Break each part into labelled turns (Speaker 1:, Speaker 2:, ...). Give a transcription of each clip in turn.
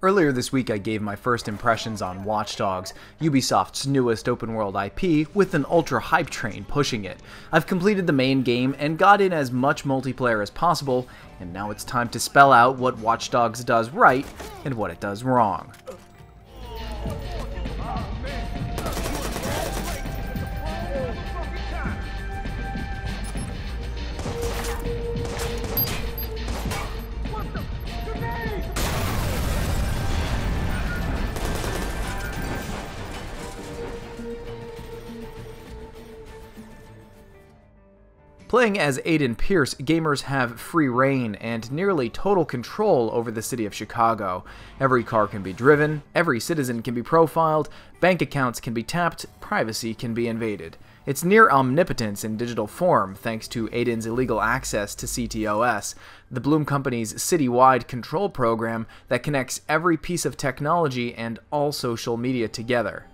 Speaker 1: Earlier this week I gave my first impressions on Watch Dogs, Ubisoft's newest open-world IP, with an ultra-hype train pushing it. I've completed the main game and got in as much multiplayer as possible, and now it's time to spell out what Watch Dogs does right and what it does wrong. Playing as Aiden Pierce, gamers have free reign and nearly total control over the city of Chicago. Every car can be driven, every citizen can be profiled, bank accounts can be tapped, privacy can be invaded. It's near omnipotence in digital form thanks to Aiden's illegal access to CTOS, the Bloom Company's citywide control program that connects every piece of technology and all social media together.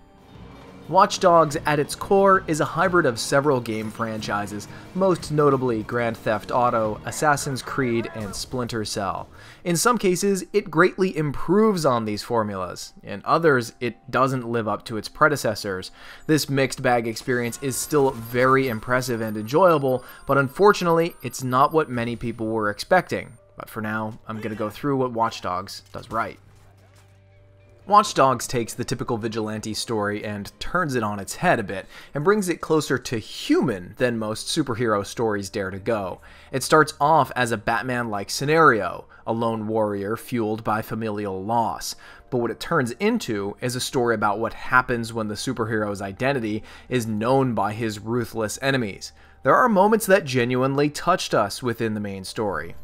Speaker 1: Watch Dogs, at its core, is a hybrid of several game franchises, most notably Grand Theft Auto, Assassin's Creed, and Splinter Cell. In some cases, it greatly improves on these formulas. In others, it doesn't live up to its predecessors. This mixed bag experience is still very impressive and enjoyable, but unfortunately, it's not what many people were expecting. But for now, I'm going to go through what Watch Dogs does right. Watch Dogs takes the typical vigilante story and turns it on its head a bit, and brings it closer to human than most superhero stories dare to go. It starts off as a Batman-like scenario, a lone warrior fueled by familial loss. But what it turns into is a story about what happens when the superhero's identity is known by his ruthless enemies. There are moments that genuinely touched us within the main story.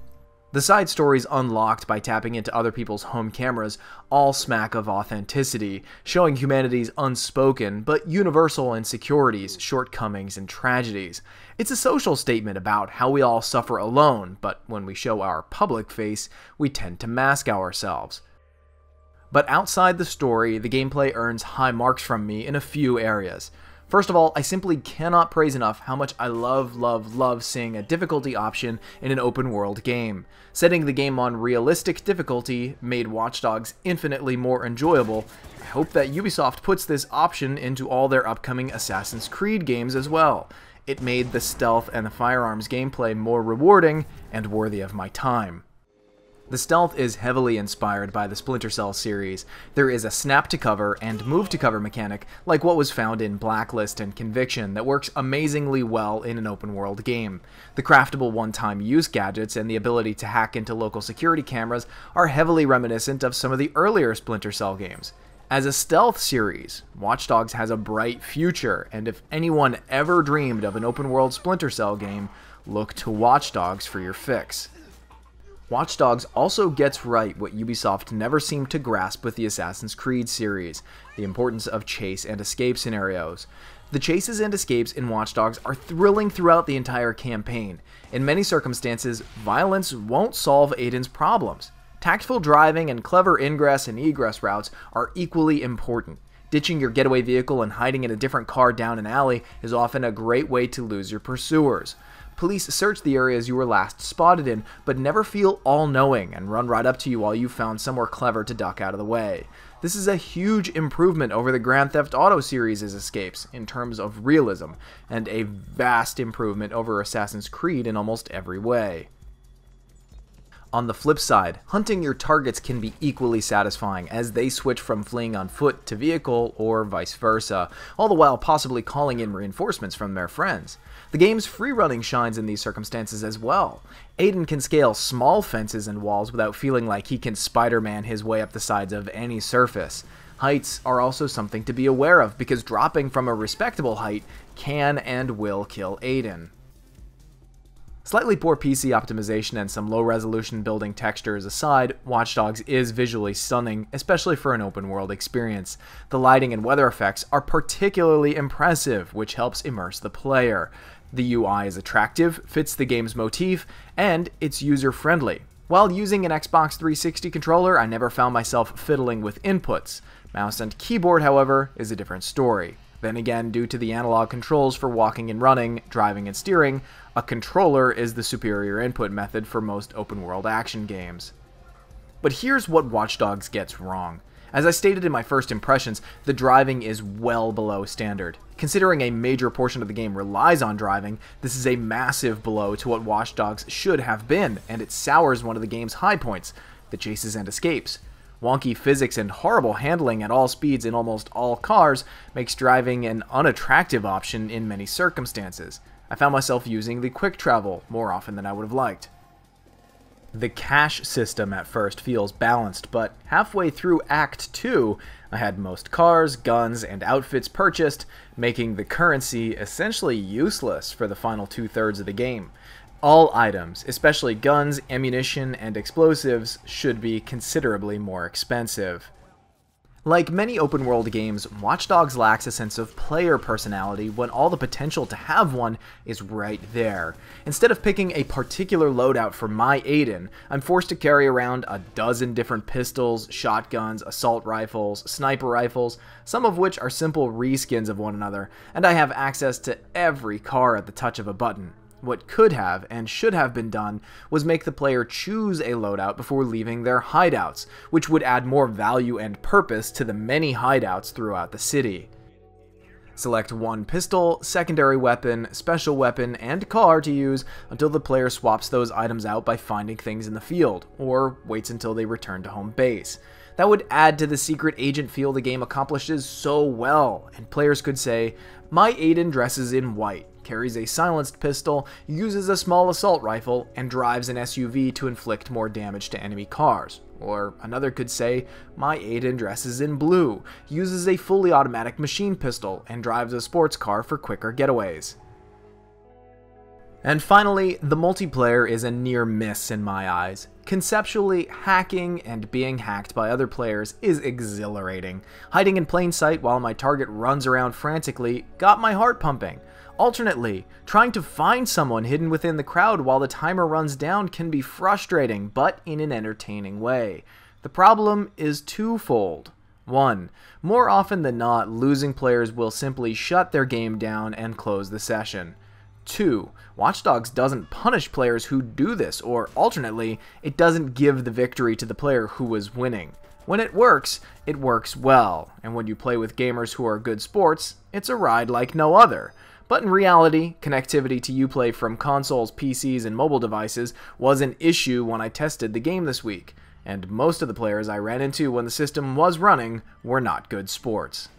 Speaker 1: The side stories unlocked by tapping into other people's home cameras all smack of authenticity, showing humanity's unspoken but universal insecurities, shortcomings, and tragedies. It's a social statement about how we all suffer alone, but when we show our public face, we tend to mask ourselves. But outside the story, the gameplay earns high marks from me in a few areas. First of all, I simply cannot praise enough how much I love seeing a difficulty option in an open world game. Setting the game on realistic difficulty made Watch Dogs infinitely more enjoyable. I hope that Ubisoft puts this option into all their upcoming Assassin's Creed games as well. It made the stealth and the firearms gameplay more rewarding and worthy of my time. The stealth is heavily inspired by the Splinter Cell series. There is a snap to cover and move to cover mechanic like what was found in Blacklist and Conviction that works amazingly well in an open world game. The craftable one-time use gadgets and the ability to hack into local security cameras are heavily reminiscent of some of the earlier Splinter Cell games. As a stealth series, Watch Dogs has a bright future, and if anyone ever dreamed of an open world Splinter Cell game, look to Watch Dogs for your fix. Watch Dogs also gets right what Ubisoft never seemed to grasp with the Assassin's Creed series, the importance of chase and escape scenarios. The chases and escapes in Watch Dogs are thrilling throughout the entire campaign. In many circumstances, violence won't solve Aiden's problems. Tactful driving and clever ingress and egress routes are equally important. Ditching your getaway vehicle and hiding in a different car down an alley is often a great way to lose your pursuers. Police search the areas you were last spotted in, but never feel all-knowing and run right up to you while you've found somewhere clever to duck out of the way. This is a huge improvement over the Grand Theft Auto series' escapes in terms of realism, and a vast improvement over Assassin's Creed in almost every way. On the flip side, hunting your targets can be equally satisfying as they switch from fleeing on foot to vehicle or vice versa, all the while possibly calling in reinforcements from their friends. The game's free-running shines in these circumstances as well. Aiden can scale small fences and walls without feeling like he can Spider-Man his way up the sides of any surface. Heights are also something to be aware of because dropping from a respectable height can and will kill Aiden. Slightly poor PC optimization and some low-resolution building textures aside, Watch Dogs is visually stunning, especially for an open-world experience. The lighting and weather effects are particularly impressive, which helps immerse the player. The UI is attractive, fits the game's motif, and it's user-friendly. While using an Xbox 360 controller, I never found myself fiddling with inputs. Mouse and keyboard, however, is a different story. Then again, due to the analog controls for walking and running, driving and steering, a controller is the superior input method for most open-world action games. But here's what Watch Dogs gets wrong. As I stated in my first impressions, the driving is well below standard. Considering a major portion of the game relies on driving, this is a massive blow to what Watch Dogs should have been, and it sours one of the game's high points, the chases and escapes. Wonky physics and horrible handling at all speeds in almost all cars makes driving an unattractive option in many circumstances. I found myself using the quick travel more often than I would have liked. The cash system at first feels balanced, but halfway through Act 2, I had most cars, guns, and outfits purchased, making the currency essentially useless for the final 2/3 of the game. All items, especially guns, ammunition, and explosives, should be considerably more expensive. Like many open-world games, Watch Dogs lacks a sense of player personality when all the potential to have one is right there. Instead of picking a particular loadout for my Aiden, I'm forced to carry around a dozen different pistols, shotguns, assault rifles, sniper rifles, some of which are simple reskins of one another, and I have access to every car at the touch of a button. What could have and should have been done was make the player choose a loadout before leaving their hideouts, which would add more value and purpose to the many hideouts throughout the city. Select one pistol, secondary weapon, special weapon, and car to use until the player swaps those items out by finding things in the field, or waits until they return to home base. That would add to the secret agent feel the game accomplishes so well, and players could say, "My Aiden dresses in white, carries a silenced pistol, uses a small assault rifle, and drives an SUV to inflict more damage to enemy cars." Or another could say, "My Aiden dresses in blue, uses a fully automatic machine pistol, and drives a sports car for quicker getaways." And finally, the multiplayer is a near miss in my eyes. Conceptually, hacking and being hacked by other players is exhilarating. Hiding in plain sight while my target runs around frantically got my heart pumping. Alternately, trying to find someone hidden within the crowd while the timer runs down can be frustrating, but in an entertaining way. The problem is twofold. 1. More often than not, losing players will simply shut their game down and close the session. 2. Watch Dogs doesn't punish players who do this, or alternately, it doesn't give the victory to the player who was winning. When it works well, and when you play with gamers who are good sports, it's a ride like no other. But in reality, connectivity to Uplay from consoles, PCs, and mobile devices was an issue when I tested the game this week, and most of the players I ran into when the system was running were not good sports.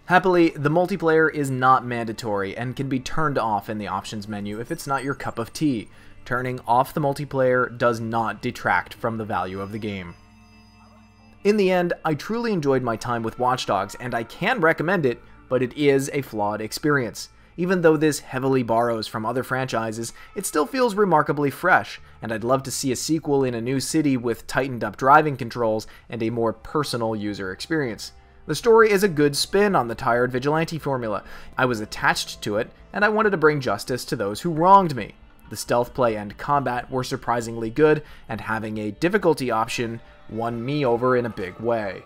Speaker 1: Happily, the multiplayer is not mandatory and can be turned off in the options menu if it's not your cup of tea. Turning off the multiplayer does not detract from the value of the game. In the end, I truly enjoyed my time with Watch Dogs, and I can recommend it, but it is a flawed experience. Even though this heavily borrows from other franchises, it still feels remarkably fresh, and I'd love to see a sequel in a new city with tightened up driving controls and a more personal user experience. The story is a good spin on the tired vigilante formula. I was attached to it, and I wanted to bring justice to those who wronged me. The stealth play and combat were surprisingly good, and having a difficulty option won me over in a big way.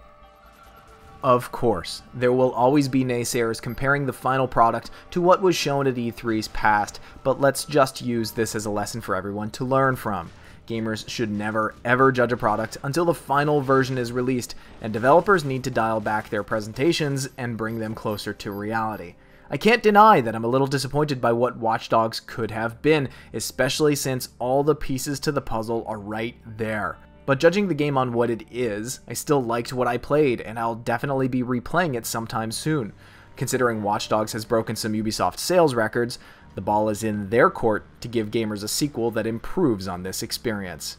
Speaker 1: Of course, there will always be naysayers comparing the final product to what was shown at E3's past, but let's just use this as a lesson for everyone to learn from. Gamers should never ever judge a product until the final version is released, and developers need to dial back their presentations and bring them closer to reality. I can't deny that I'm a little disappointed by what Watch Dogs could have been, especially since all the pieces to the puzzle are right there. But judging the game on what it is, I still liked what I played, and I'll definitely be replaying it sometime soon. Considering Watch Dogs has broken some Ubisoft sales records, the ball is in their court to give gamers a sequel that improves on this experience.